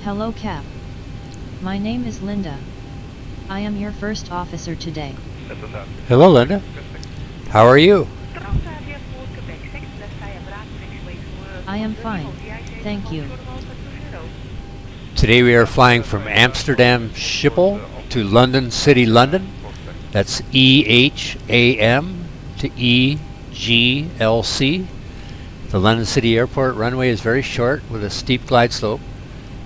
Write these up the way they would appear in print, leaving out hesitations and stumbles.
Hello Cap. My name is Linda. I am your first officer today. Hello, Linda. How are you? I am fine, thank you. Today we are flying from Amsterdam Schipol to London City, London. That's EHAM to EGLC. The London City Airport runway is very short with a steep glide slope,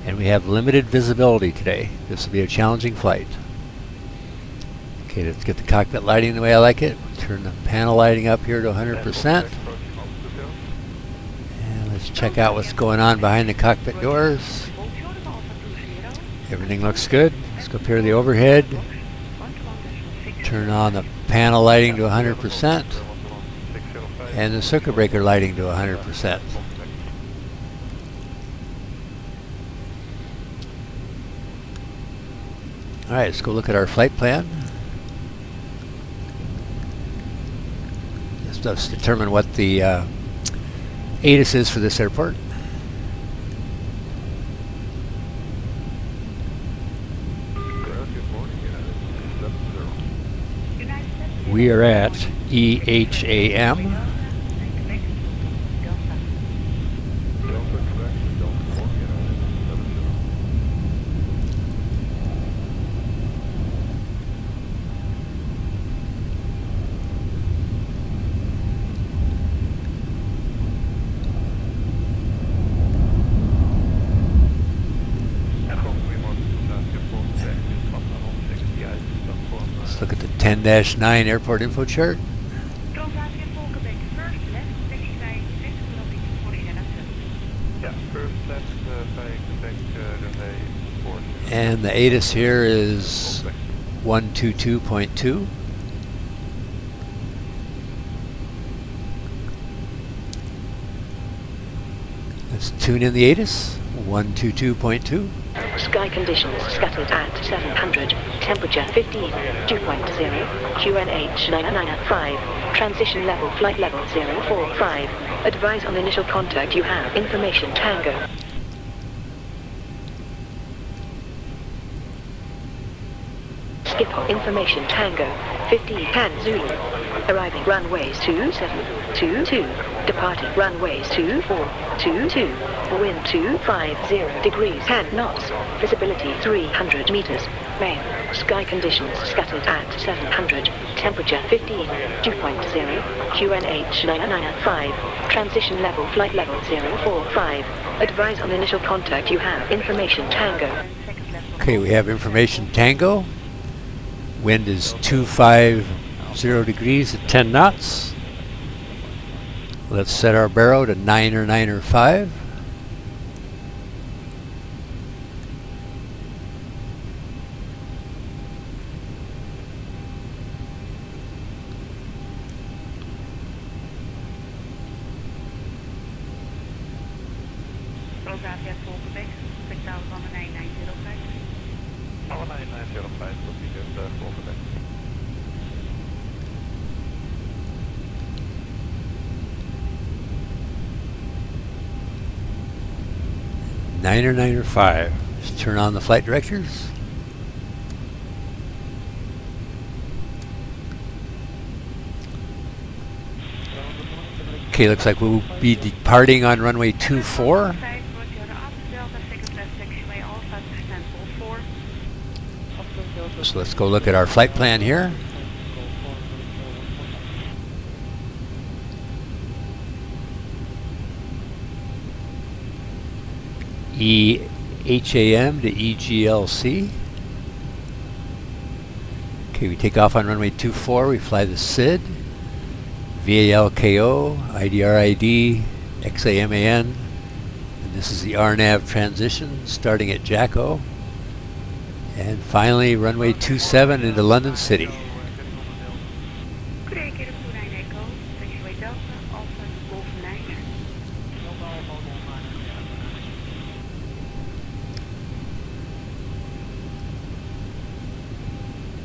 and we have limited visibility today. This will be a challenging flight. Okay, let's get the cockpit lighting the way I like it. Turn the panel lighting up here to 100%. And let's check out what's going on behind the cockpit doors. Everything looks good. Let's go up here to the overhead. Turn on the panel lighting to 100%. And the circuit breaker lighting to 100%. Alright, let's go look at our flight plan. Let's determine what the ATIS is for this airport. We are at EHAM. Look at the 10-9 airport info chart. And the ATIS here is 122.2. Let's tune in the ATIS, 122.2. Sky conditions scattered at 700, temperature 15, 2.0, QNH 995, transition level flight level 045, advise on initial contact you have information Tango. Skip information Tango, 5010 Zulu, arriving runways 2722, departing runways 2422. Wind 250 degrees 10 knots, visibility 300 meters, main, sky conditions scattered at 700, temperature 15, 2.0, QNH 995, transition level flight level 045, advise on initial contact you have information Tango. Okay, we have information Tango. Wind is 250 degrees at 10 knots. Let's set our baro to 9 or 5. Nine or 5. Let's turn on the flight directors. Okay, looks like we'll be departing on runway 24. So let's go look at our flight plan here. EHAM to EGLC. Okay, we take off on runway 24. We fly the SID, VALKO, IDRID, XAMAN, and this is the RNAV Transition starting at Jacko. And finally, runway 27 into London City.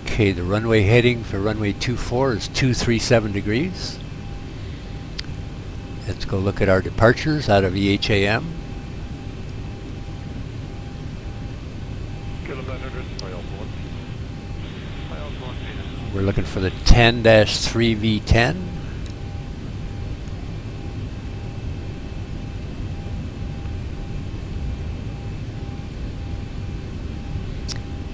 Okay, the runway heading for runway 24 is 237 degrees. Let's go look at our departures out of EHAM. We're looking for the 10-3V10.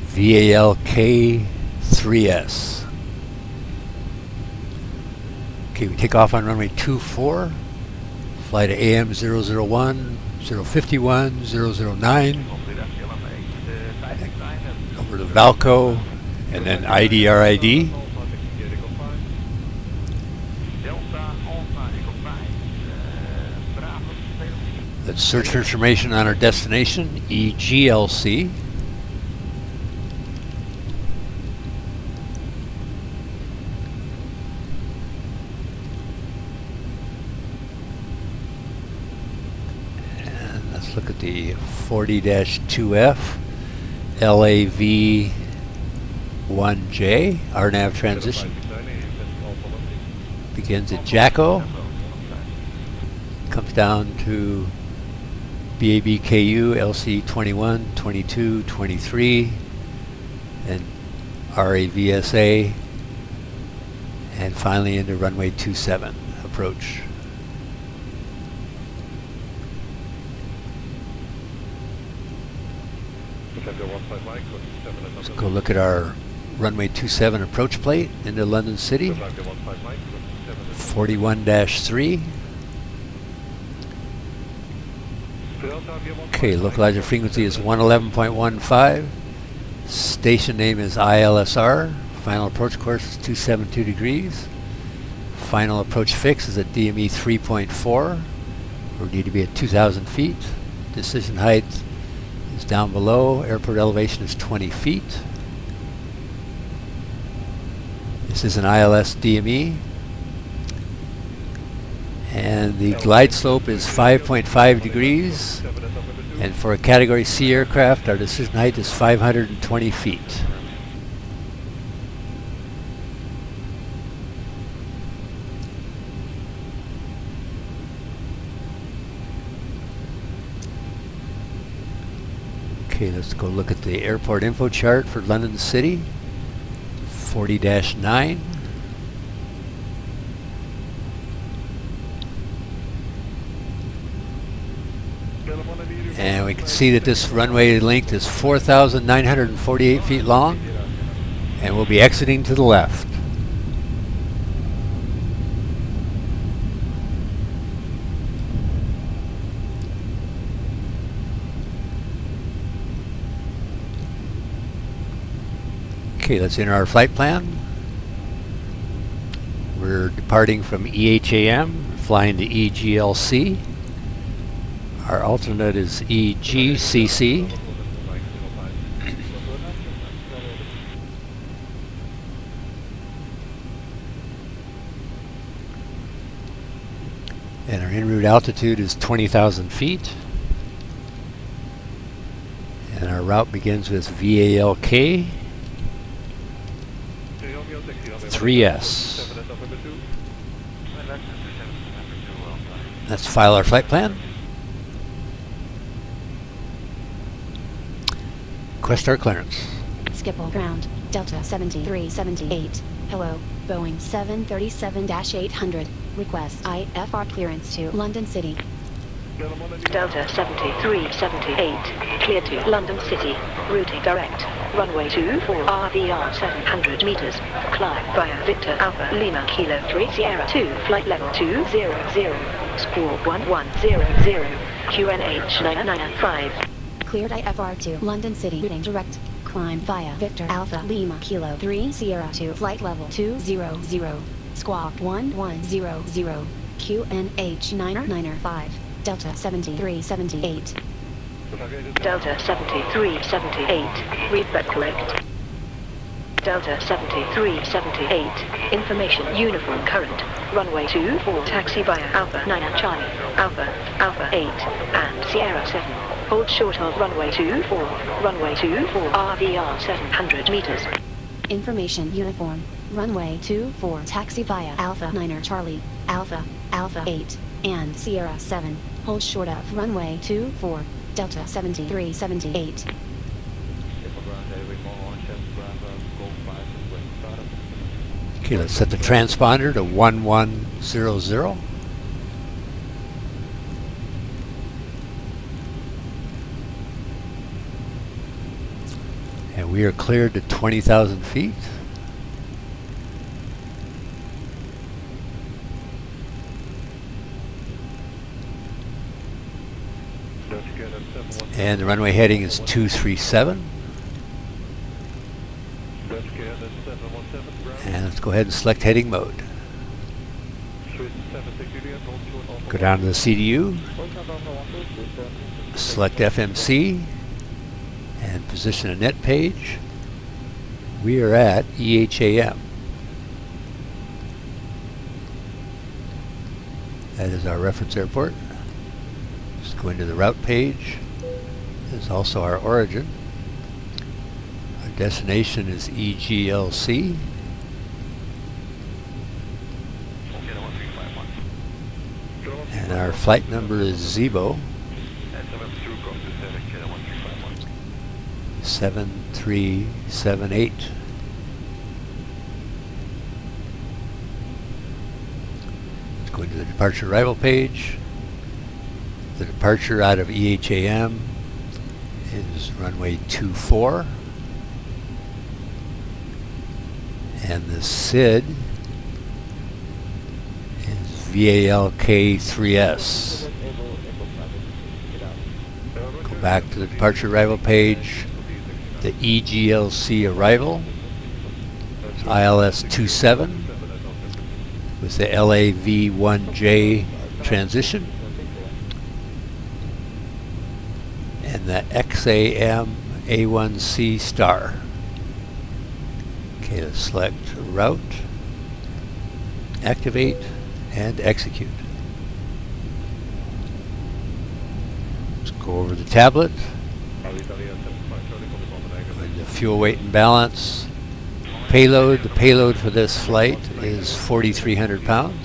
VALK 3S. Okay, we take off on runway 24, fly to AM 001, 051, 009, over to Valco, and then IDRID. Let's search for information on our destination, EGLC. And let's look at the 40-2F LAV 1J RNAV Transition. Begins at Jacko, comes down to BABKU LC 21, 22, 23, and RAVSA, and finally into runway 27 approach. Let's go look at our runway 27 approach plate into London City. 41-3. Okay, localizer frequency is 111.15. Station name is ILSR. Final approach course is 272 degrees. Final approach fix is at DME 3.4. We need to be at 2,000 feet. Decision height is down below. Airport elevation is 20 feet. This is an ILS DME. And the glide slope is 5.5 degrees. And for a Category C aircraft, our decision height is 520 feet. Okay, let's go look at the airport info chart for London City. 40-9. And we can see that this runway length is 4,948 feet long, and we'll be exiting to the left. Okay, let's enter our flight plan. We're departing from EHAM, flying to EGLC. Our alternate is EGCC. And our en route altitude is 20,000 feet. And our route begins with VALK 3S. Let's file our flight plan. Request our clearance. Schipol ground, Delta 7378. Hello, Boeing 737-800. Request IFR clearance to London City. Delta 7378, clear to London City, routing direct, runway 24 RVR 700 meters, climb via Victor Alpha Lima Kilo 3 Sierra 2, flight level 200, squawk 1100, QNH 995. Cleared IFR to London City, routing direct, climb via Victor Alpha Lima Kilo 3 Sierra 2, flight level 200, squawk 1100, QNH 995. Delta 7378. Delta 7378, read that correct. Delta 7378, information uniform current, runway 24, taxi via Alpha 9 Charlie, Alpha 8, and Sierra 7. Hold short of runway 24, runway 24, RVR 700 meters. Information uniform, runway 24, taxi via Alpha 9 Charlie, Alpha 8, and Sierra 7. Hold short of runway 24, Delta 7378. Okay, let's set the transponder to 1100. And we are cleared to 20,000 feet. And the runway heading is 237. And let's go ahead and select heading mode. Go down to the CDU, select FMC, and position a net page. We are at EHAM. That is our reference airport. Just go into the route page. This is also our origin. Our destination is EGLC. And our flight number is Zibo 7378. Let's go into the departure arrival page. The departure out of EHAM is runway 24. And the SID is VALK3S. Go back to the departure arrival page. The EGLC arrival is ILS 27 with the LAV1J transition. And the XAM A1C star. Okay, let's select route, activate, and execute. Let's go over the tablet. The fuel weight and balance. Payload, the payload for this flight is 4,300 pounds.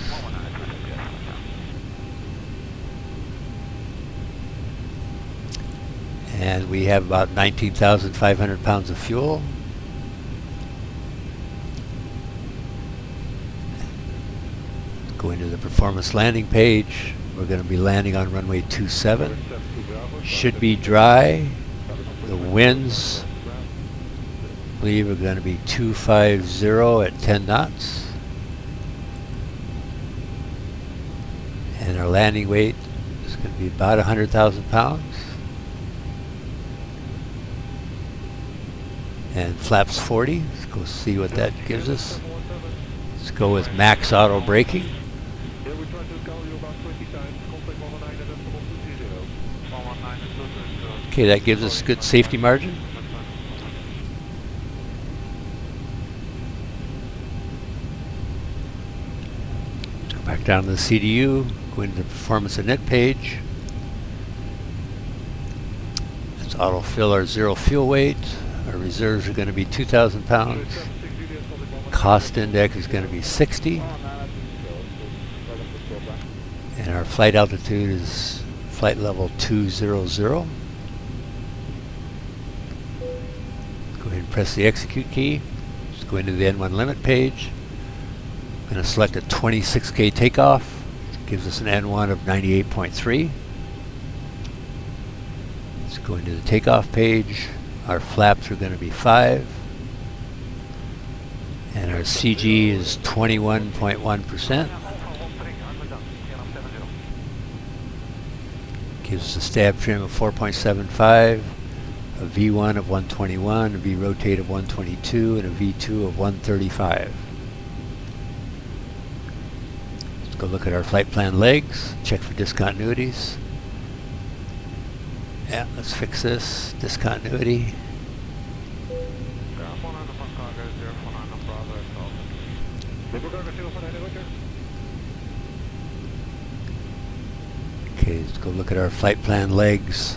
And we have about 19,500 pounds of fuel. Go into the performance landing page. We're going to be landing on runway 27. Should be dry. The winds, I believe, are going to be 250 at 10 knots. And our landing weight is going to be about 100,000 pounds. And flaps 40. Let's go see what that gives us. Let's go with max auto braking. Okay, that gives us good safety margin. Let's go back down to the CDU, go into the performance and net page. Let's autofill our zero fuel weight. Our reserves are going to be 2,000 pounds. Cost index is going to be 60. And our flight altitude is flight level 200. Go ahead and press the execute key. Just go into the N1 limit page. I'm going to select a 26K takeoff. It gives us an N1 of 98.3. Let's go into the takeoff page. Our flaps are going to be 5. And our CG is 21.1%. Gives us a stab trim of 4.75. A V1 of 121, a V rotate of 122, and a V2 of 135. Let's go look at our flight plan legs, check for discontinuities. Yeah, let's fix this. Discontinuity. Okay, let's go look at our flight plan legs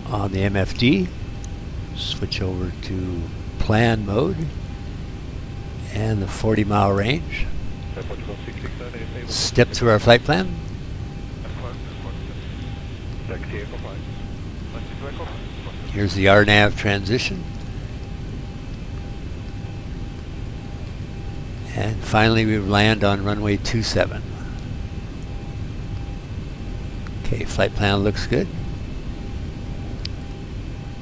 on the MFD. Switch over to plan mode and the 40-mile range. Step through our flight plan. Here's the RNAV transition. And finally we land on runway 27. Okay, flight plan looks good.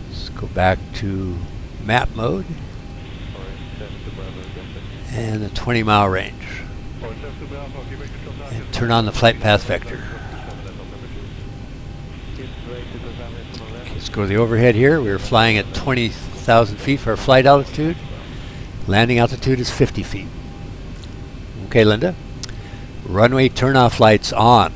Let's go back to map mode and the 20-mile range. And turn on the flight path vector. Okay, let's go to the overhead here. We're flying at 20,000 feet for our flight altitude. Landing altitude is 50 feet. Okay, Linda. Runway turnoff lights on.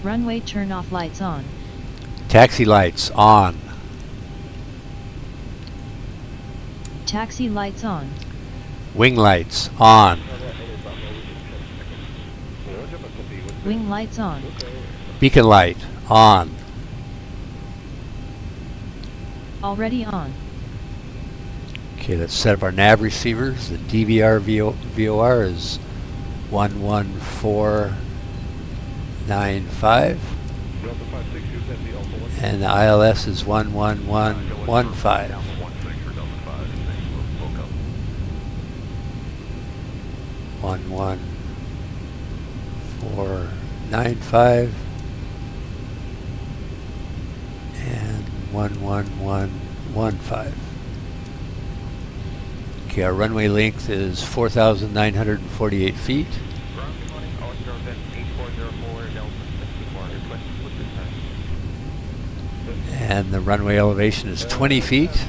Runway turn-off lights on. Taxi lights on. Taxi lights on. Wing lights on. Wing lights on. Beacon light on. Already on. Okay, let's set up our nav receivers. The DVR VOR is 11495. And the ILS is 11115. 11495 and 11115. Okay, our runway length is 4,948 feet. And the runway elevation is 20 feet.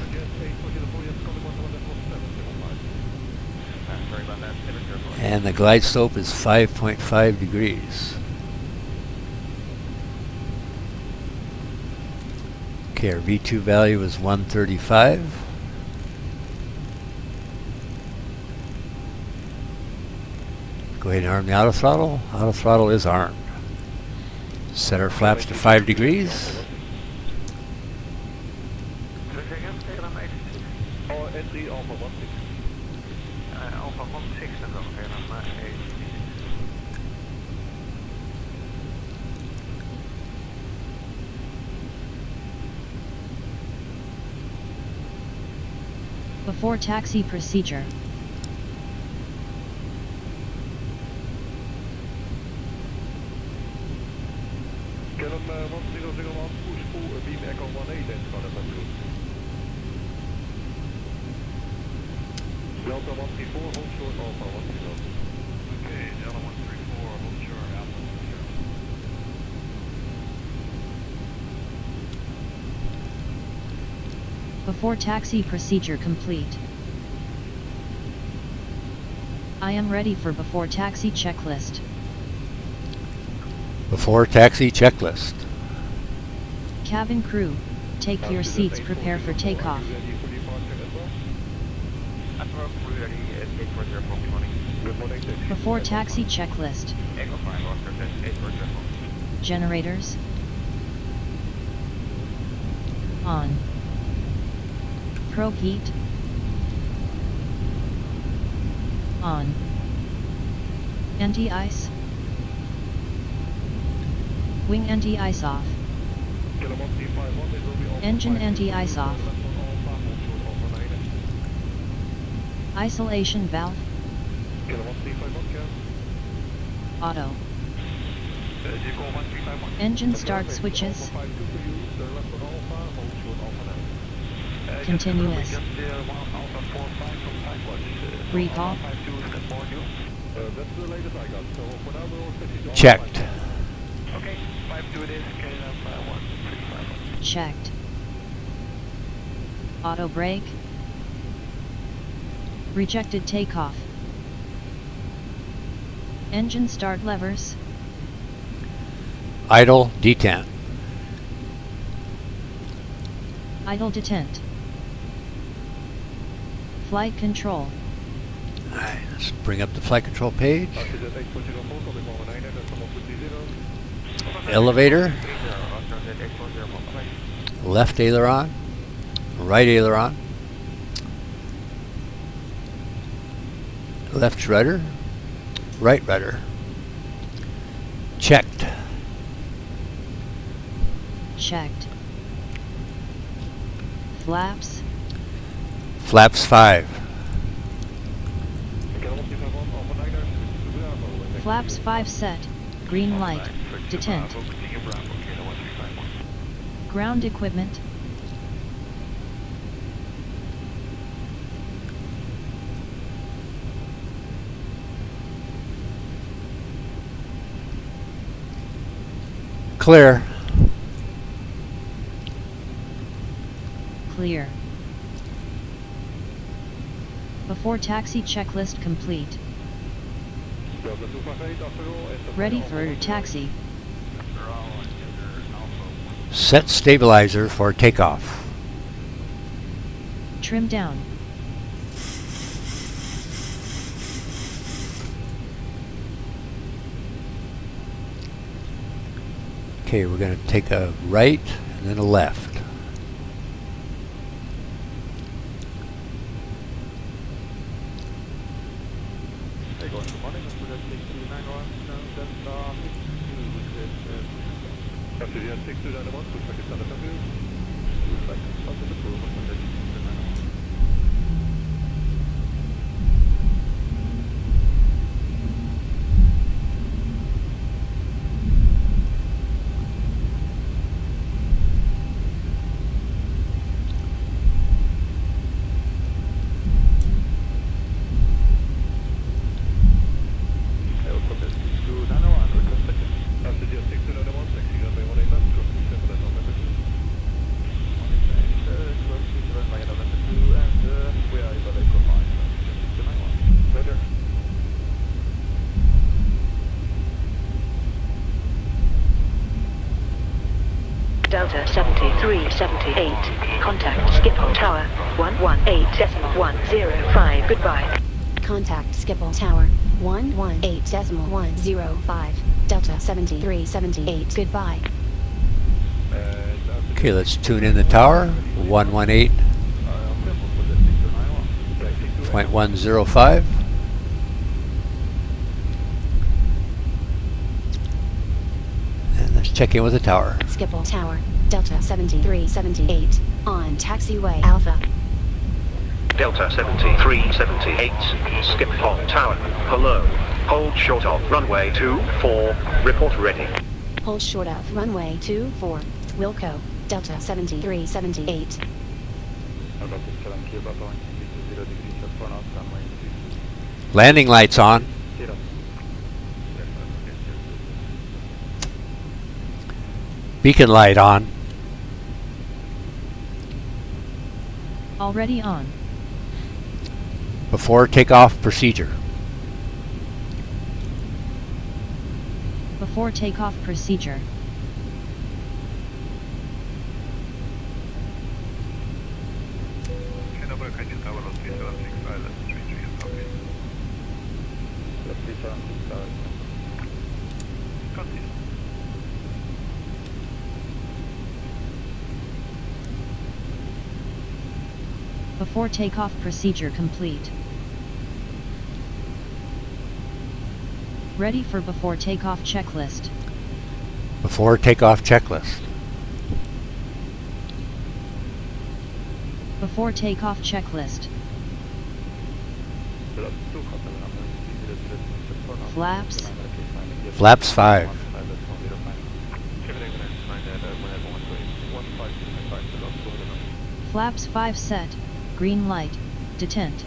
And the glide slope is 5.5 degrees. Okay, our V2 value is 135. Go ahead and arm the auto throttle. Auto throttle is armed. Set our flaps to 5 degrees. Before taxi procedure. Delta 134, hold short Alpha 10. Okay, Delta 134, hold short Alpha 10. Before taxi procedure complete. I am ready for before taxi checklist. Before taxi checklist. Cabin crew, take your seats, prepare for takeoff. Before taxi checklist. Generators on. Probe heat on. Anti-ice. Wing anti-ice off. Engine anti-ice off. Isolation valve. Auto. Engine start switches. Continuous. Recall. Checked. Checked. Auto brake. Rejected takeoff. Engine start levers. Idle detent. Idle detent. Flight control. Alright, let's bring up the flight control page. Elevator. Left aileron. Right aileron. Left rudder. Right rudder. Checked. Checked. Flaps. Flaps 5. Flaps 5 set. Green light. Detent. Ground equipment. Clear. Clear. Before taxi checklist complete. Ready for taxi. Set stabilizer for takeoff. Trim down. Okay, we're going to take a right and then a left. Delta 7378, contact Schipol Tower, 118.105, goodbye. Contact Schipol Tower, 118.105, Delta 7378, goodbye. Okay, let's tune in the tower. 118.105. And let's check in with the tower. Schipol Tower, Delta 7378, on taxiway Alpha. Delta 7378, Schipol Tower, hello. Hold short of runway 24, report ready. Hold short of runway 24, Wilco, Delta 7378. Landing lights on. Beacon light on. Already on. Before takeoff procedure. Before takeoff procedure. Before takeoff procedure complete. Ready for before takeoff checklist. Before takeoff checklist. Before takeoff checklist. Flaps. Flaps 5. Flaps 5 set. Green light. Detent.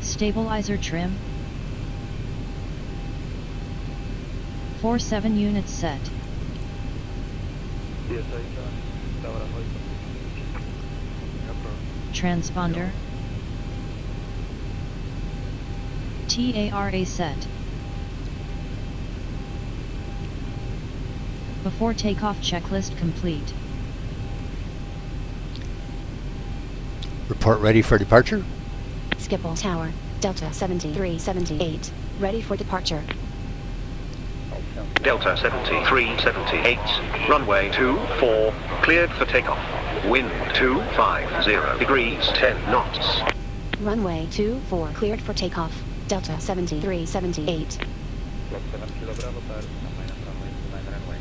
Stabilizer trim. 47 units set. Transponder. TARA set. Before takeoff checklist complete. Report ready for departure. Schipol Tower, Delta 7378, ready for departure. Delta 7378, runway 24, cleared for takeoff. Wind 250 degrees 10 knots. Runway 24 cleared for takeoff, Delta 7378. Klock 7 kilo Bravo, pair, 9 runway 9 runway.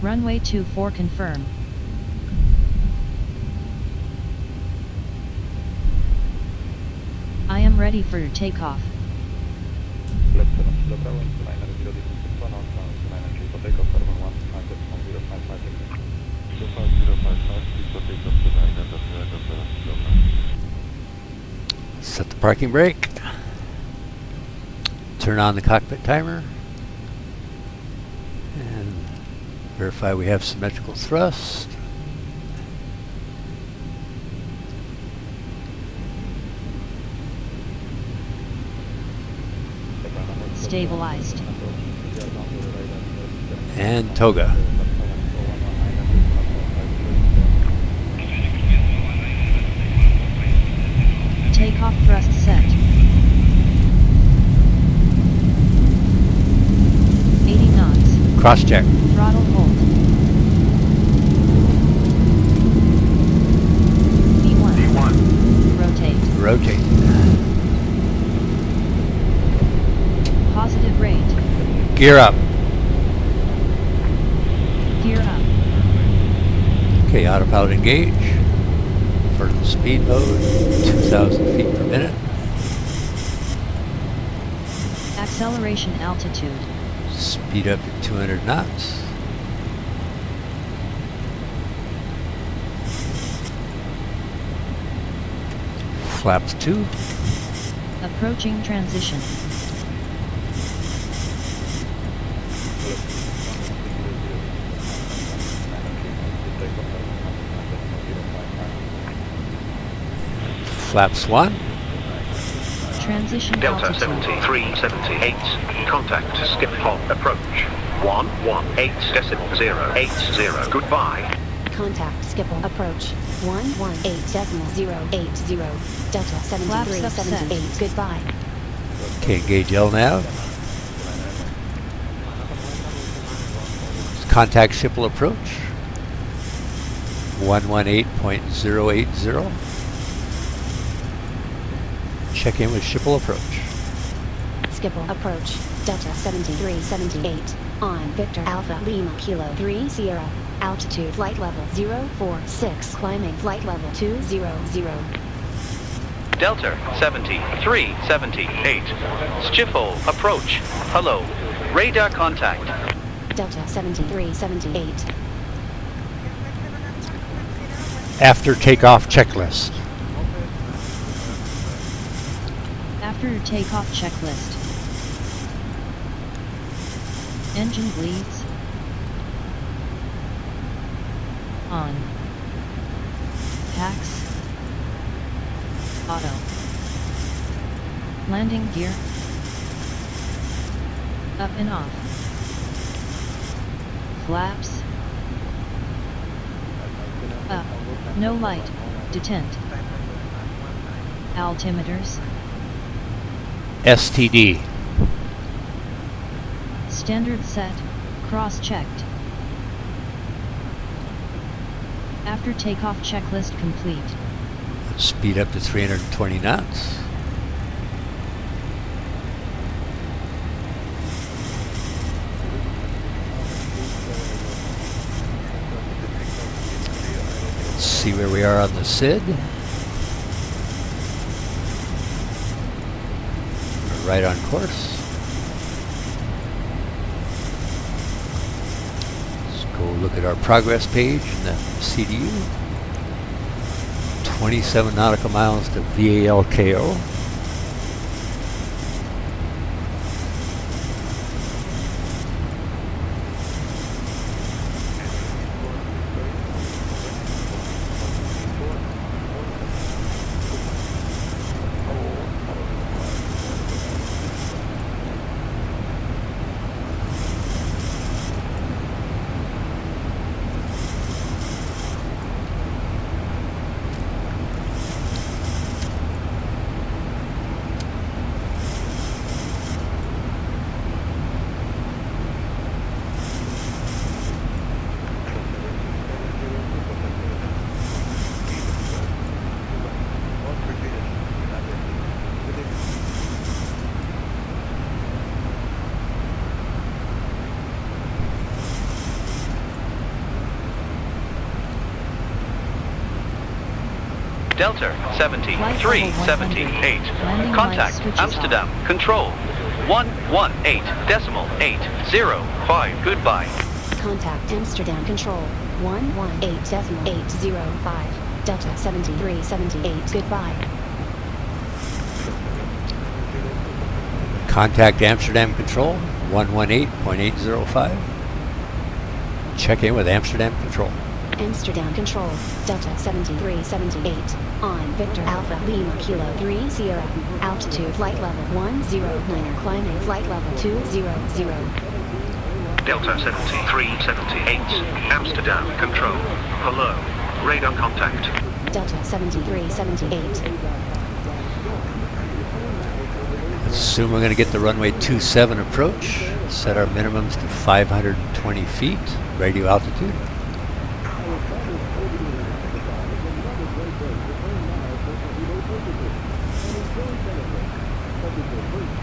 Runway 24 confirm. I am ready for your takeoff. Left 7 kilo tower, 290 distance 1 on 290 for takeoff, carbon 1, contact from 055 degrees. 25055, please for takeoff to the island of 0. Set the parking brake. Turn on the cockpit timer. And verify we have symmetrical thrust. Stabilized. And toga. Takeoff thrust set. 80 knots. Cross check. Throttle hold. V1. Rotate. Rotate. Positive rate. Gear up. Gear up. Okay, autopilot engage. Vertical speed mode, 2,000 feet per minute. Acceleration altitude. Speed up to 200 knots. Flaps 2. Approaching transition. Flaps 1. Transition Delta altitude. 7378, contact skip hop approach. 118.080, goodbye. Contact Schipol approach 118.080. Delta Flaps up set. 7378. Goodbye. Okay, engage LNAV. Contact Schipol approach. 118.080. Check in with Schipol approach. Schipol approach Delta 7378 on Victor Alpha Lima Kilo 3 Sierra. Altitude flight level 046. Climbing flight level 200. Delta 7378. Schipol approach. Hello. Radar contact. Delta 7378. After takeoff checklist. After your takeoff checklist. Engine bleeds. On. Packs. Auto. Landing gear. Up and off. Flaps. Up. No light. Detent. Altimeters. STD. Standard set. Cross-checked. After takeoff checklist complete. Speed up to 320 knots. Let's see where we are on the SID. We're right on course. Let's go look at our progress page in the CDU. 27 nautical miles to VALKO. Delta 7378. Landing Contact lights switches Amsterdam Control 118.805. Goodbye. Contact Amsterdam Control 118.805. Delta 7378. Goodbye. Contact Amsterdam Control 118.805. Check in with Amsterdam Control. Amsterdam Control, Delta 7378, on Victor Alpha Lima Kilo 3 Sierra, altitude flight level 109, climbing flight level 200. Delta 7378, Amsterdam Control. Hello. Radar contact. Delta 7378. Let's assume we're going to get the runway 27 approach. Set our minimums to 520 feet, radio altitude.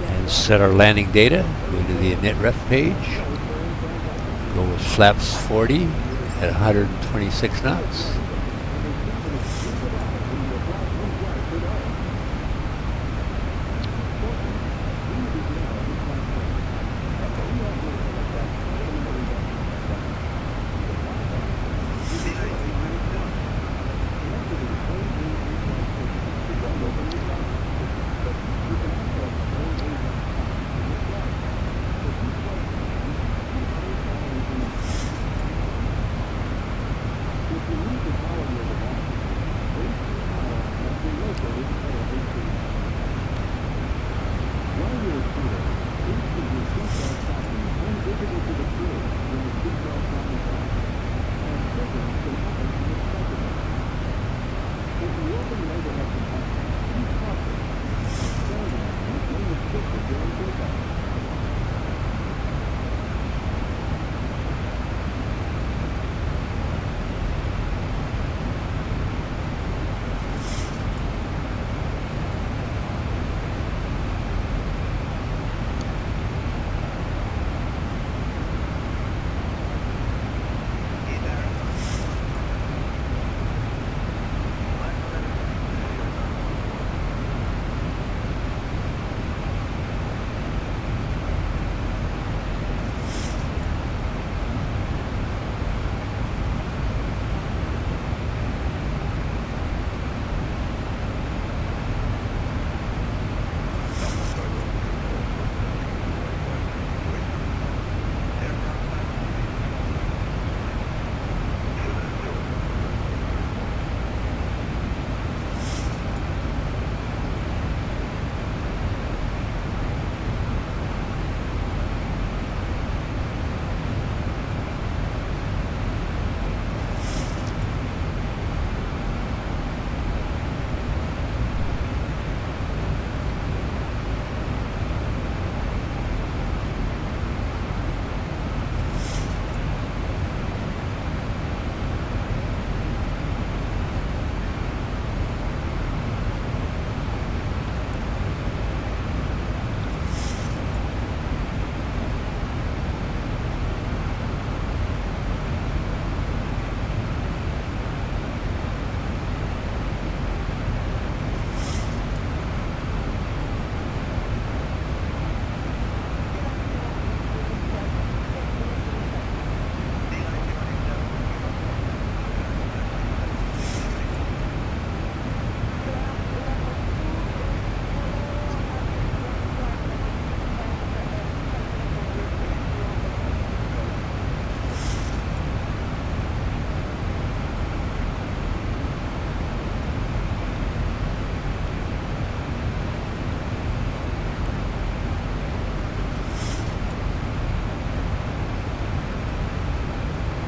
And set our landing data. Go to the init ref page. Go with flaps 40 at 126 knots.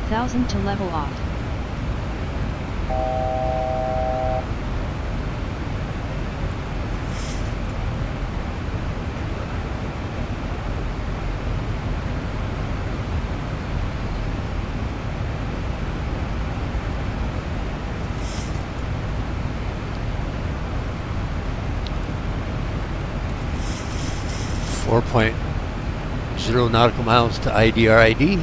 Thousand to level off. .0 nautical miles to IDRID.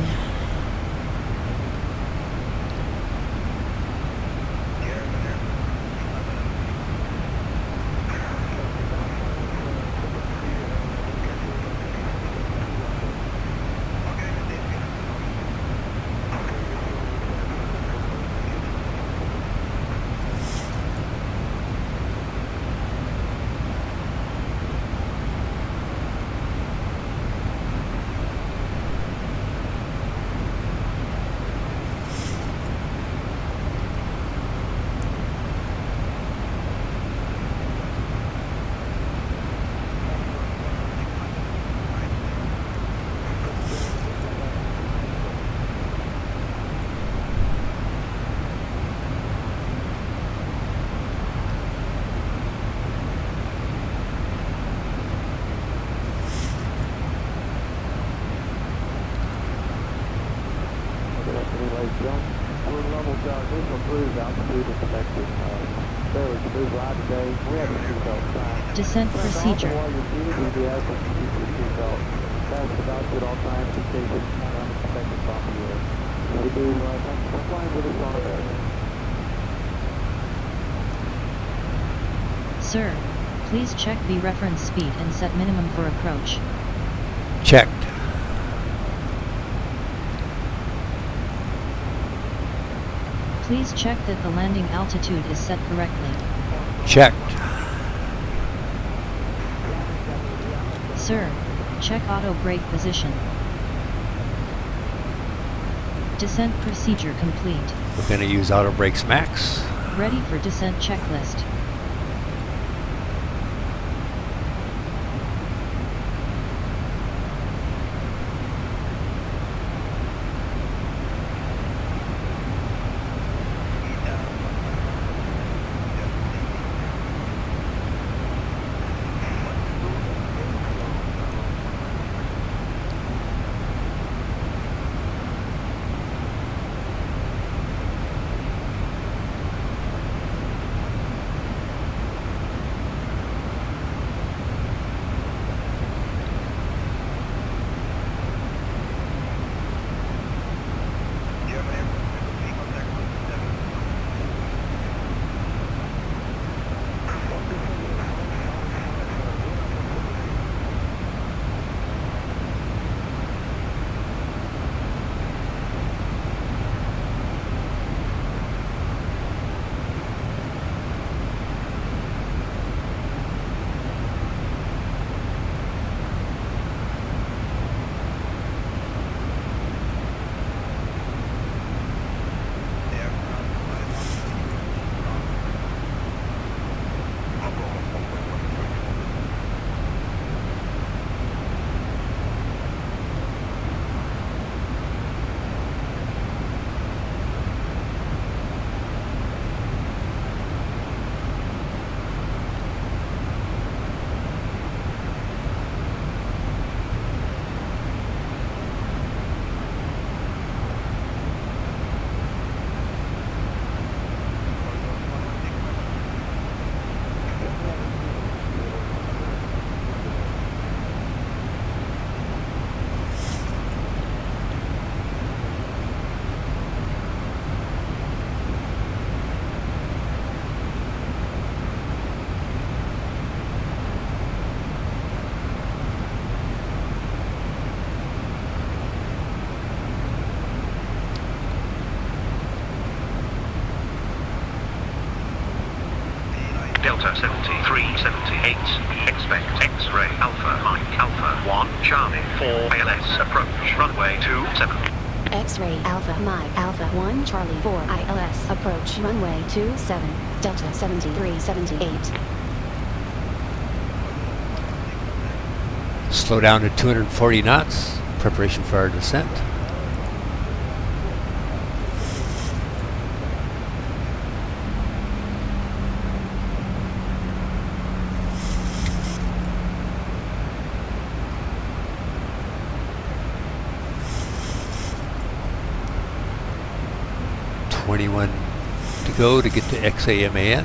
Hey, John, we're level to our initial cruise altitude expected. Fairly smooth ride today. We have a seatbelt sign. Descent procedure. While you're seated, we do ask that you keep your seatbelt fastened about you at all times in case of unexpected bumpy air. We do thank you for flying with us on America. Sir, please check the reference speed and set minimum for approach. Checked. Please check that the landing altitude is set correctly. Checked. Sir, check auto brake position. Descent procedure complete. We're going to use auto brakes max. Ready for descent checklist. Delta 7378, expect X-ray Alpha Mike Alpha 1 Charlie 4 ILS approach runway 27. X-ray Alpha Mike Alpha 1 Charlie 4 ILS approach runway 27, Delta 7378. Slow down to 240 knots. Preparation for our descent. To go to get to XAMAN.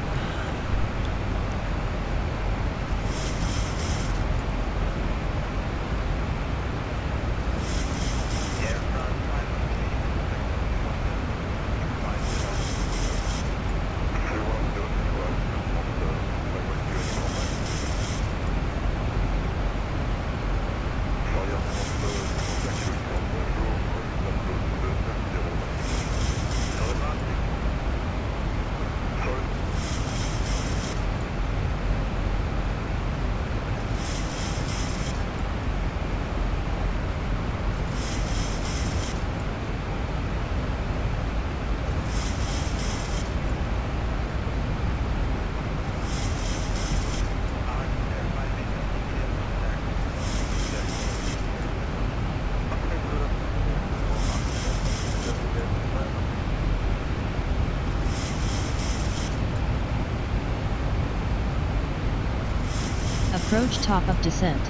Approach top of descent.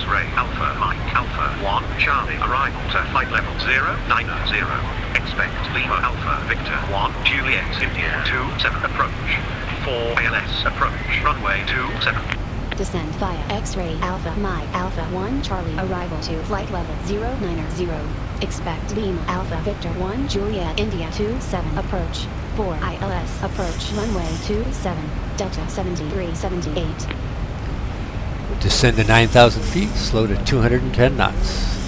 X-ray Alpha Mike Alpha 1 Charlie arrival to flight level 090. Expect Lima Alpha Victor 1 Juliet India 27 approach. 4 ALS approach runway 27. Descend via X-ray Alpha Mike Alpha 1 Charlie arrival to flight level 090. Expect Lima Alpha Victor 1 Juliet India 27 approach. 4 ILS approach runway 27 Delta 7378. Descend to 9,000 feet, slow to 210 knots.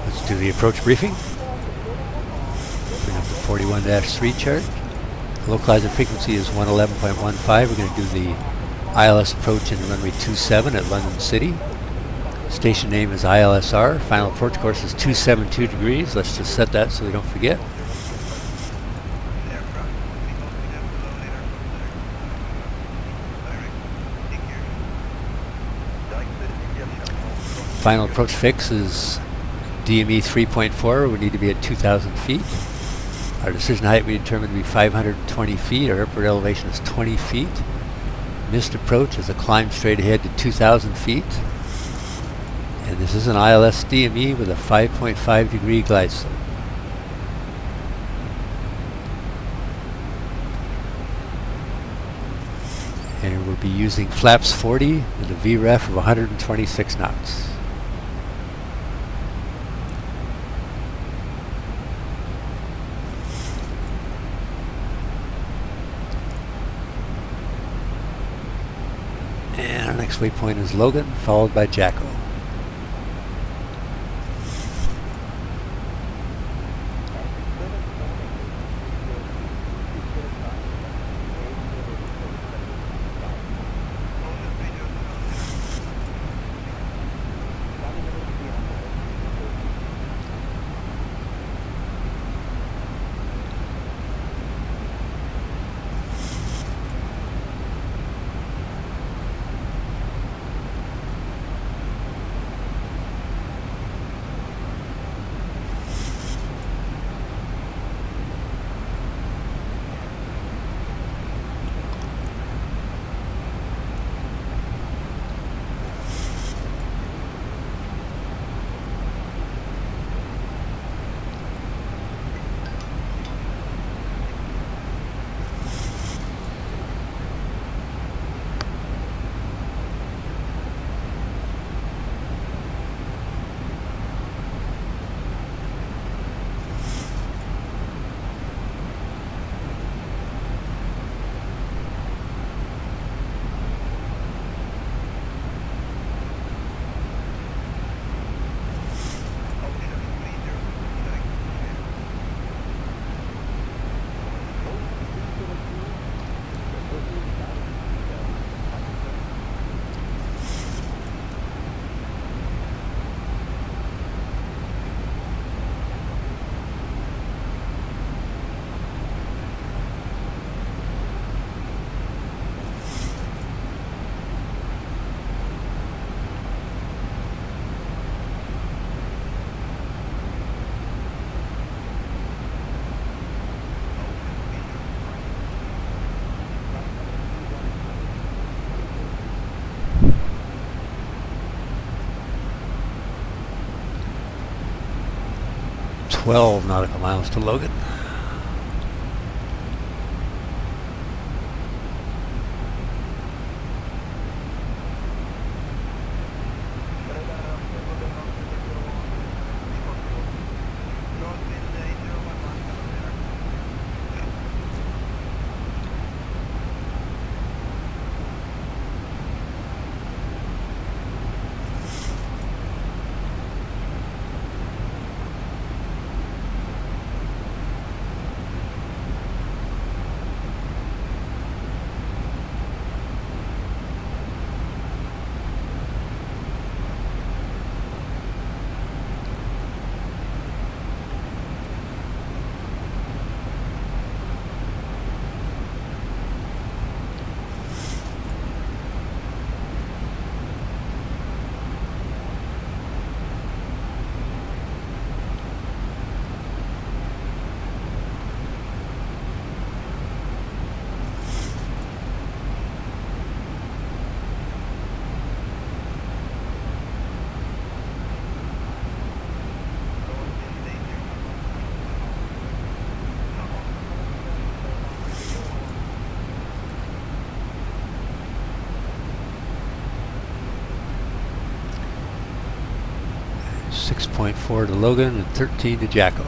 Let's do the approach briefing. Bring up the 41-3 chart. Localizer frequency is 111.15. We're going to do the ILS approach in runway 27 at London City. Station name is ILSR. Final approach course is 272 degrees. Let's just set that so we don't forget. Final approach fix is DME 3.4. We need to be at 2,000 feet. Our decision height we determined to be 520 feet. Our upward elevation is 20 feet. Missed approach is a climb straight ahead to 2,000 feet. And this is an ILS DME with a 5.5 degree glide slope. And we'll be using flaps 40 with a VREF of 126 knots. And our next waypoint is Logan, followed by Jacko. Twelve nautical miles to Logan. 6.4 to Logan and 13 to Jacko.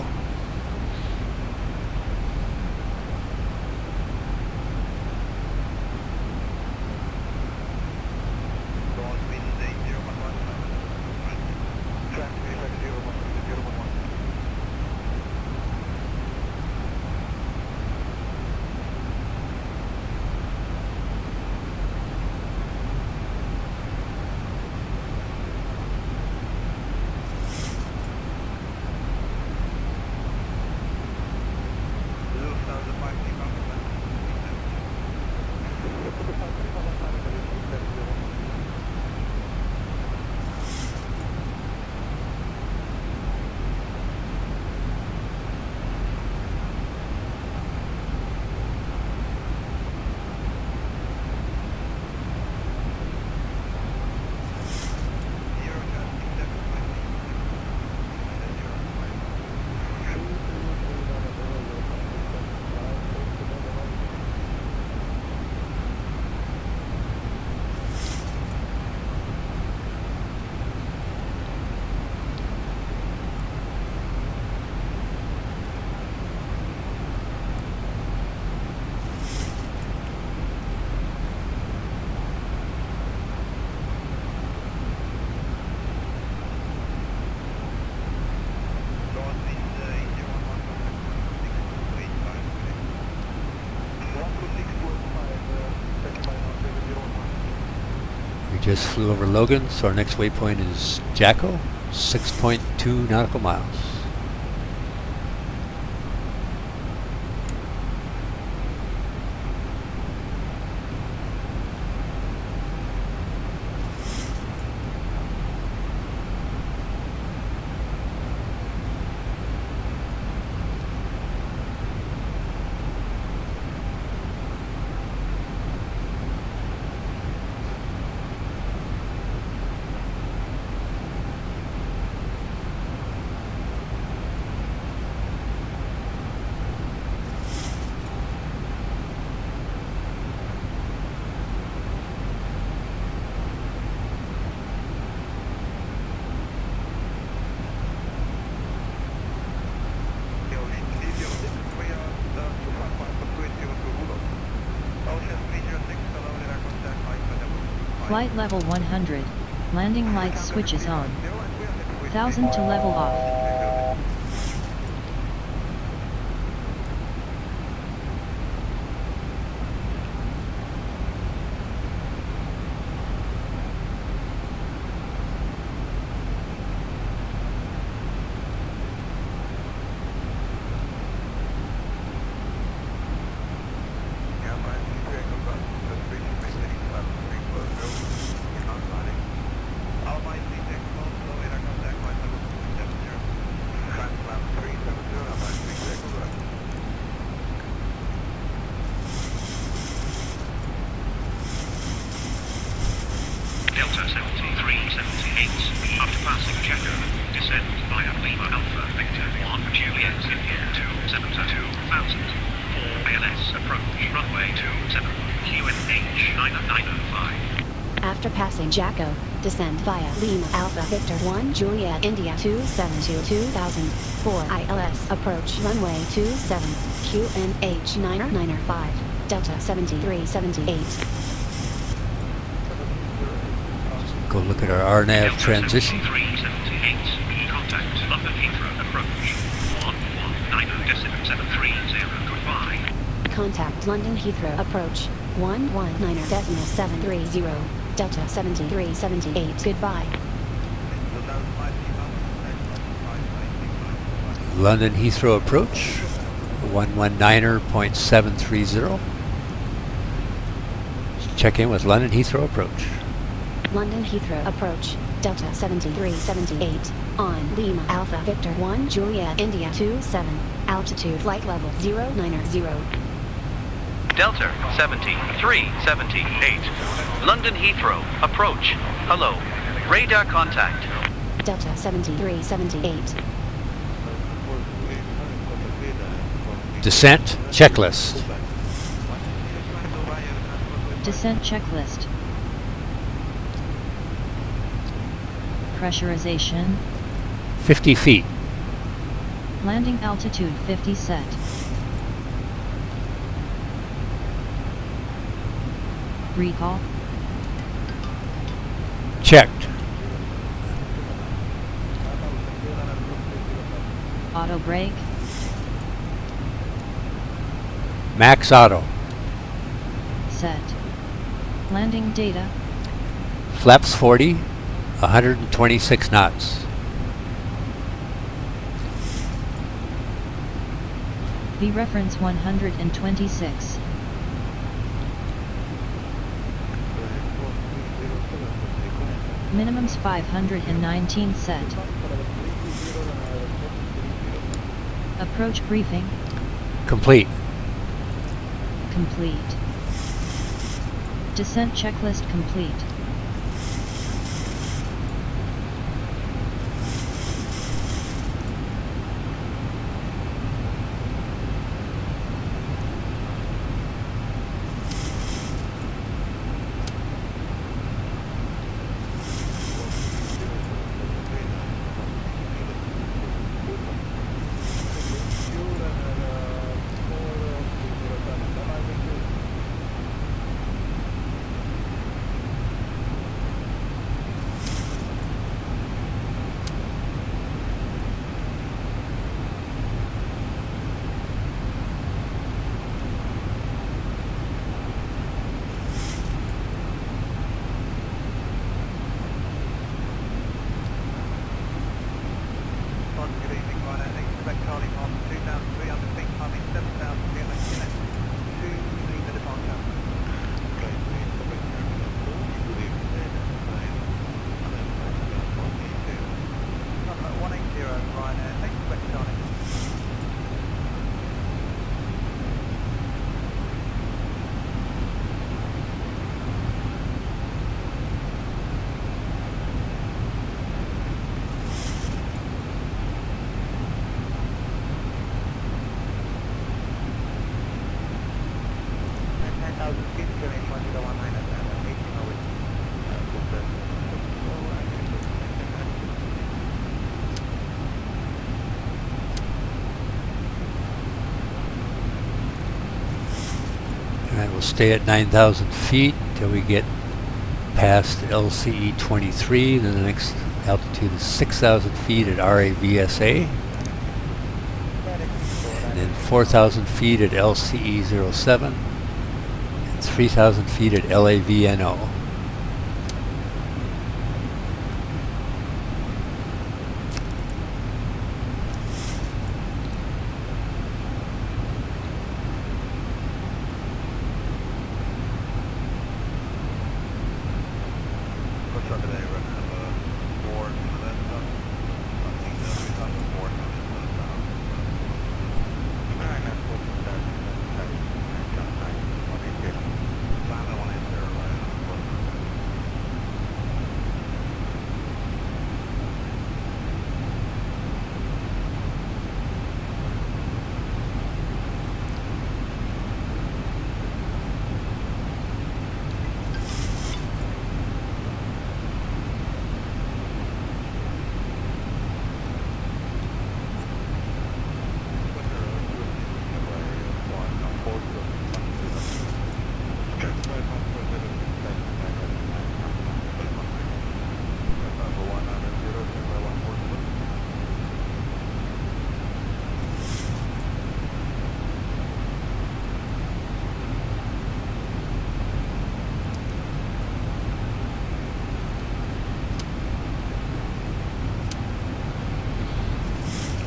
Just flew over Logan, so our next waypoint is Jacko, 6.2 nautical miles. Flight level 100. Landing lights switches on. 1000 to level off. Delta 7378, after passing Jacko, descend via Lima Alpha Victor 1 Juliet India 272 2000, 4 ALS approach runway 27, QNH 9905. After passing Jacko, descend via Lima Alpha Victor 1 Juliet India 272 2000, 4 ILS approach runway 27, QNH 9905, Delta 7378. Go look at our RNAV transition. 378, contact London Heathrow approach 119.730, goodbye. Contact London Heathrow approach 119.730, Delta 7378, goodbye. London Heathrow approach, 119.730. Check in with London Heathrow approach. London Heathrow approach, Delta 7378, on Lima Alpha Victor 1 Juliet India 27, altitude flight level 090. Delta 7378. London Heathrow. Approach. Hello. Radar contact. Delta 7378. Descent checklist. Descent checklist. Pressurization. 50 feet. Landing altitude 50 set. Recall. Checked. Auto brake. Max auto. Set. Landing data. Flaps 40, 126 knots. V reference 126. Minimums 519 set. Approach briefing. Complete. Complete. Descent checklist complete. And we'll stay at 9,000 feet until we get past LCE 23. Then the next altitude is 6,000 feet at RAVSA. And then 4,000 feet at LCE 07. And 3,000 feet at LAVNO.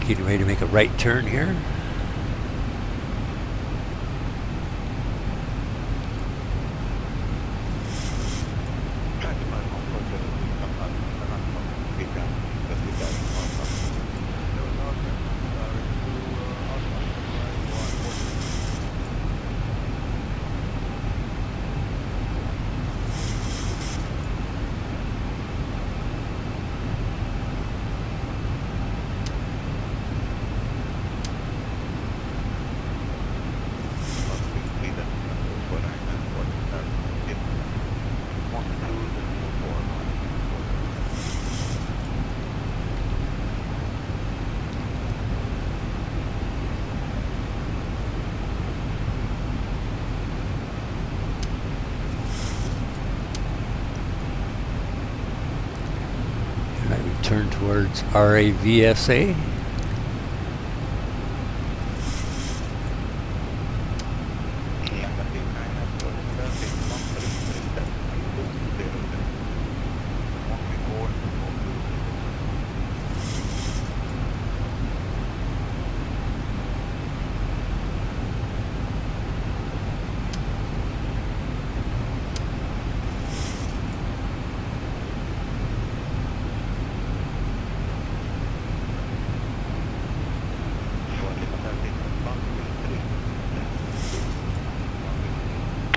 Getting ready to make a right turn here. turn towards RAVSA.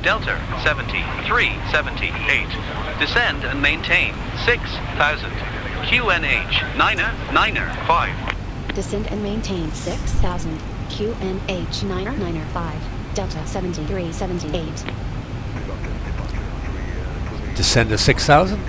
Delta 7378. Descend and maintain 6,000. QNH 995. Descend and maintain 6,000. QNH 995. Delta 7378. Descend to 6,000.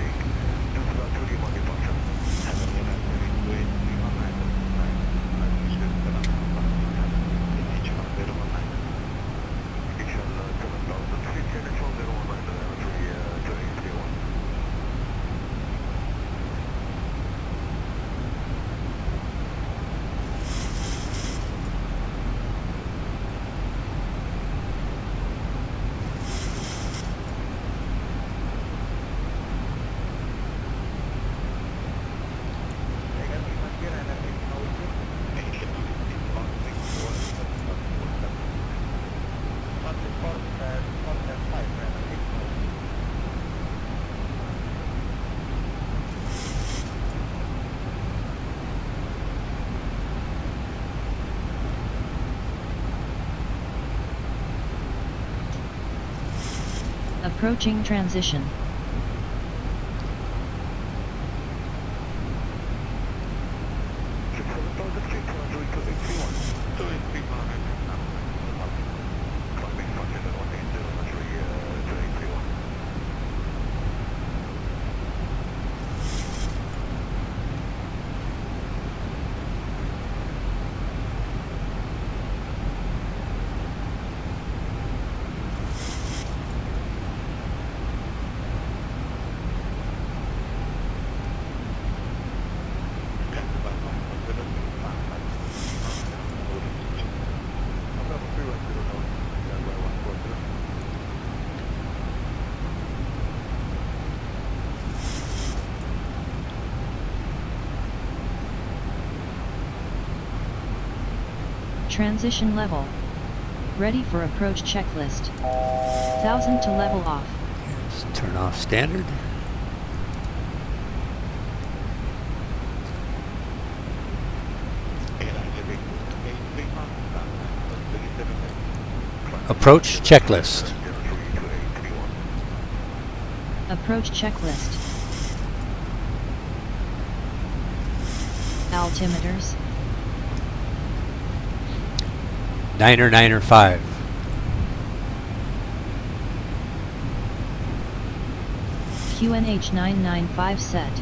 Approaching transition. Transition level. Ready for approach checklist. 1,000 to level off. Let's turn off standard. Approach checklist. Approach checklist. Altimeters. 995. QNH 995 set.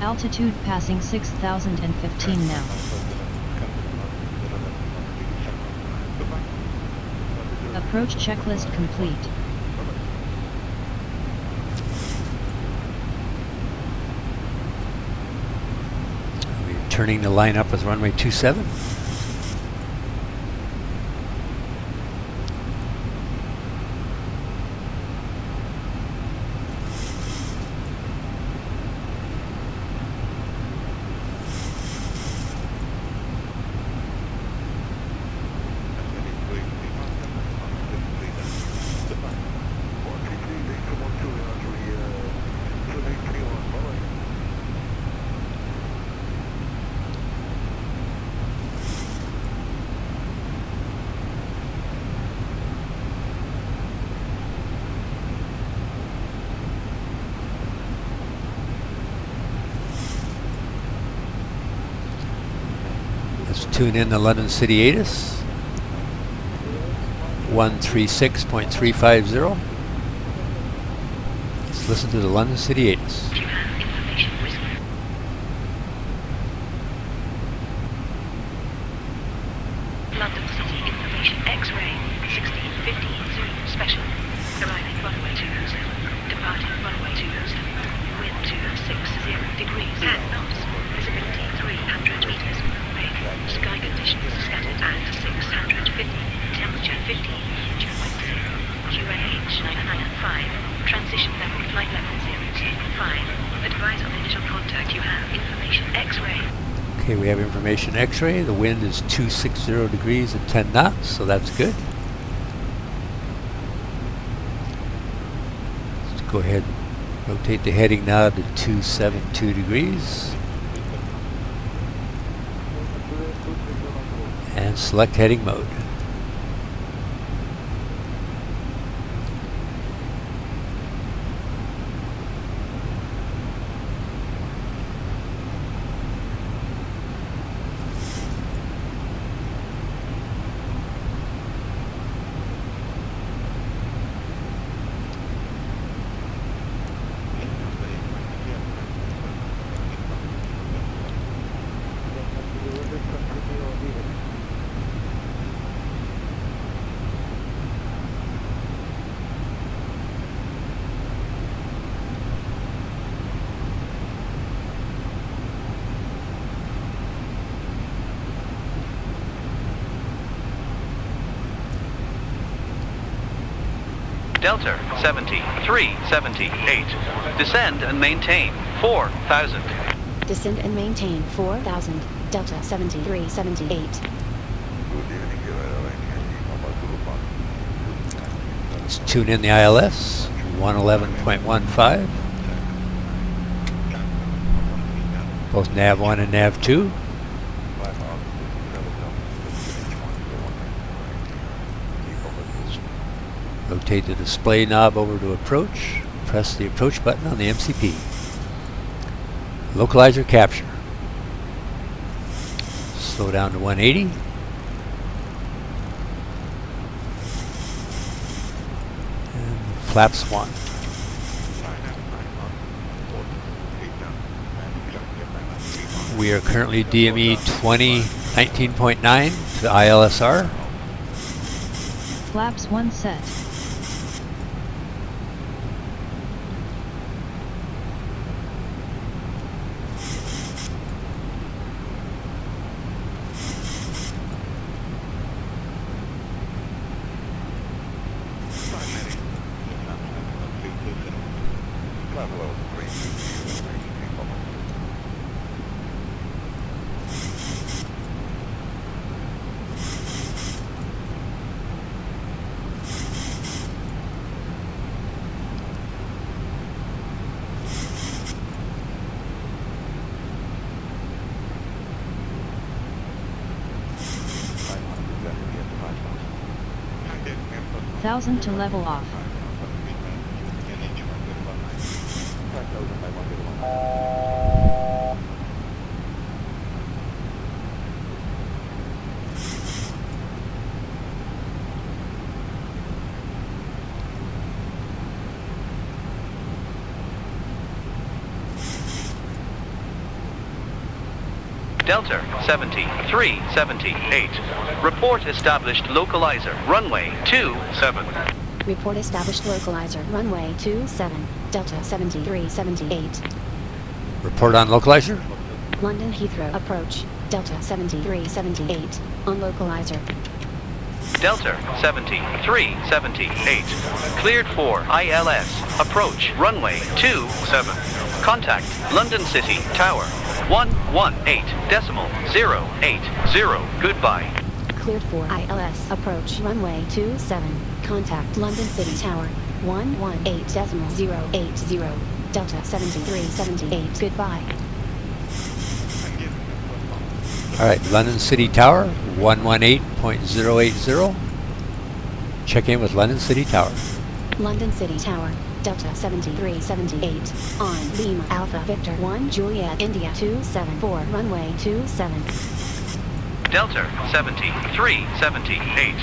Altitude passing 6,015 now. Approach checklist complete. We're turning the line up with runway 27. Let's tune in the London City ATIS 136.350. Let's listen to the London City ATIS. London City Information X-ray 1650 Zoom Special. Arriving runway 27. Departing runway 27. Wind 26 Okay, we have information X-ray. The wind is 260 degrees at 10 knots, so that's good. Let's go ahead and rotate the heading now to 272 degrees. And select heading mode. Delta 7378. Descend and maintain 4000. Descend and maintain 4000. Delta 7378. Let's tune in the ILS, 111.15. Both NAV1 and NAV2. Rotate the display knob over to approach. Press the approach button on the MCP. Localizer capture. Slow down to 180. And flaps 1. We are currently DME 2019.9 to the ILSR. Flaps 1 set. Thousand to level off. Delta 7378. Report established localizer. Runway 27. Report established localizer. Runway 27. Delta 7378. Report on localizer. London Heathrow approach. Delta 7378. On localizer. Delta 7378. Cleared for ILS. Approach. Runway 27. Contact London City Tower. 118.080. Goodbye. Cleared for ILS approach. Runway 27. Contact London City Tower. 118.080. Delta 7378. Goodbye. Alright, London City Tower, 118.080. Check in with London City Tower. London City Tower. Delta 7378. On Lima Alpha Victor 1 Juliet India 274. Runway 27. Delta 7378.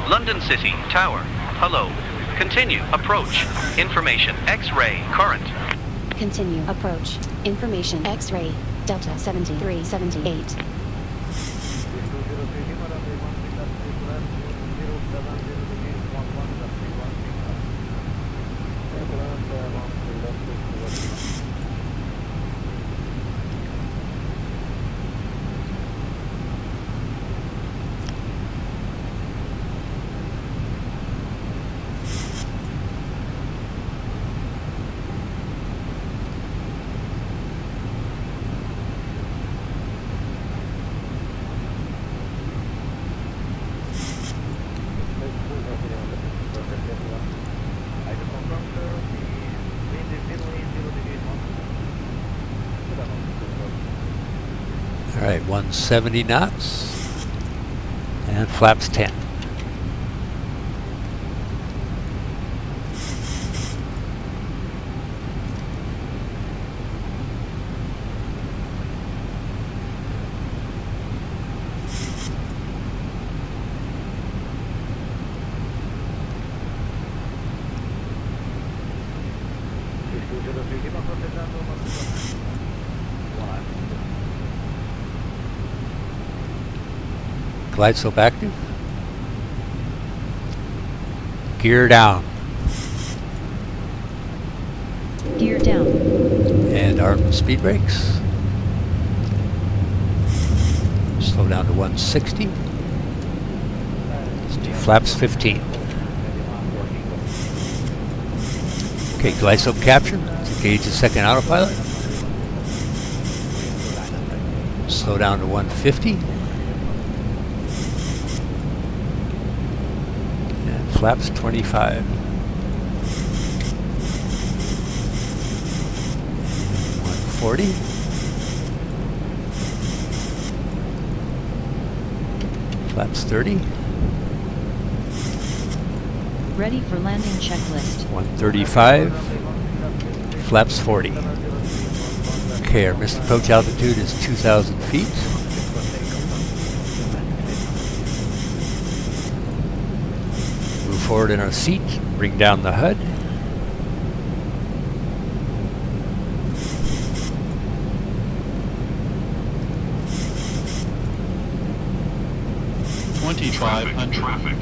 London City Tower. Hello. Continue approach. Information X-ray current. Continue approach. Information X-ray. Delta 7378. All right, 170 knots. And flaps 10. Glide slope active. Gear down. Gear down. And arm the speed brakes. Slow down to 160. Let's do flaps 15. Okay, glide slope capture. Let's engage the second autopilot. Slow down to 150. And flaps 25. 140. Flaps 30. Ready for landing checklist. 135. Flaps 40. Okay, our missed approach altitude is 2,000 feet. Move forward in our seat, bring down the HUD. Traffic.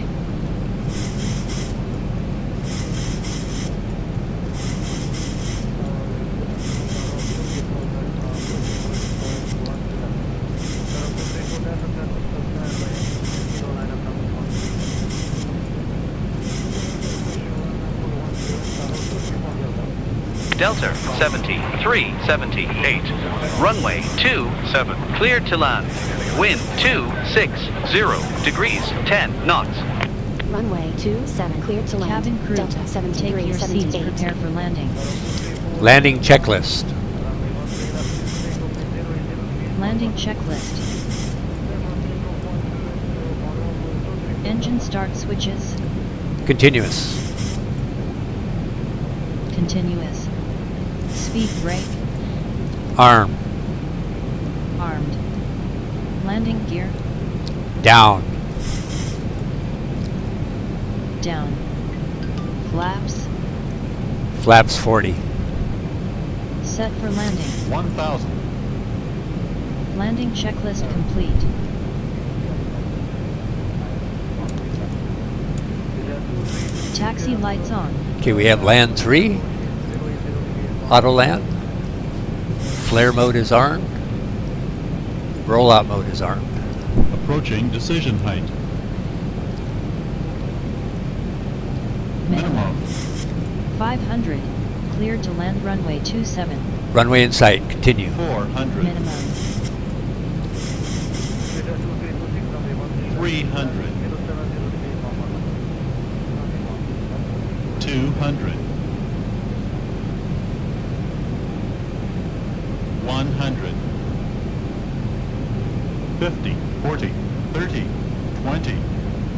Delta 7378. Runway 27. Cleared to land. Wind 260 degrees 10 knots. Runway 27 cleared to land. Cabin crew, Delta take your seats, 7378. prepare for landing. Landing checklist. Landing checklist. Engine start switches. Continuous. Continuous. Speed brake. Arm. Armed. Landing gear. Down. Down. Flaps. Flaps 40. Set for landing. 1,000. Landing checklist complete. Taxi lights on. Okay, we have LAND3. AUTOLAND. Flare mode is armed. Rollout mode is armed. Approaching decision height. Minimum. 500. Cleared to land runway 27. Runway in sight. Continue. 400. Minimum. 300. 200. 100. 50, 40, 30, 20,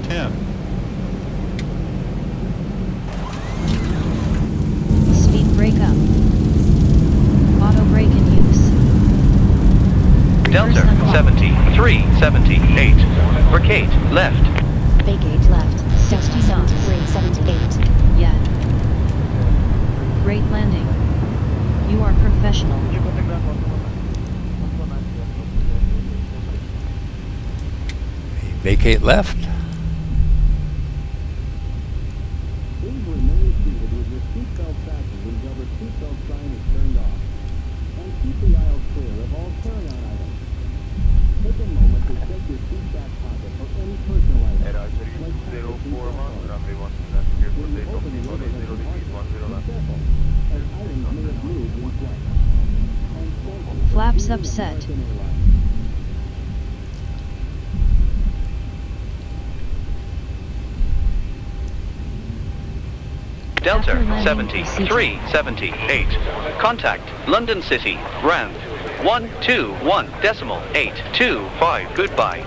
10. Speed brake up. Auto brake in use. Delta Reverse unlock. 7378. Vacate left. Vacate left. Delta 60 knots. 7378. Yeah. Great landing. You are professional. Vacate left. Please remain seated with your seatbelt fastened until the seatbelt sign is turned off. And keep the aisle clear of all carry-on items. Take a moment to check your seat back pocket for any personal items. Like packets and cell phones. When you open the overhead compartment, be careful, as items may have moved in flight. And sensors Flaps are upset. in airline. Delta After landing, 7378. Contact London City. Ground. 121.825. Goodbye.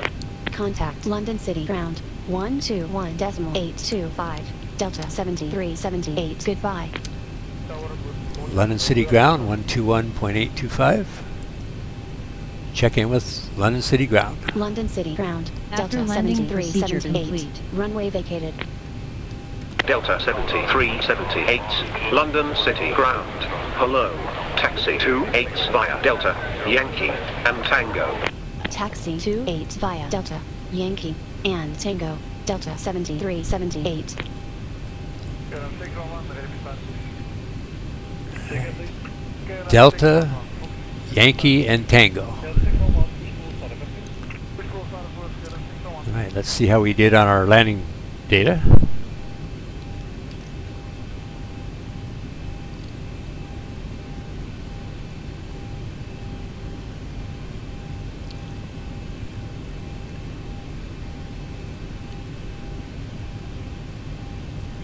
Contact London City ground 121.825. Delta 7378. Goodbye. London City ground 121.825. Check in with London City ground. London City ground After Delta landing procedure 7378. complete. Runway vacated. Delta 7378, London City ground. Hello. Taxi 28 via Delta, Yankee, and Tango. Taxi 28 via Delta, Yankee, and Tango. Delta 7378. Delta, Yankee, and Tango. Alright, let's see how we did on our landing data.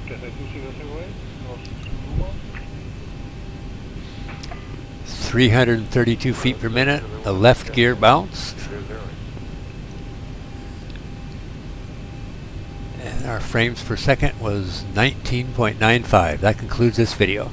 Yes. 332 feet per minute, a left gear bounced. And our frames per second was 19.95. That concludes this video.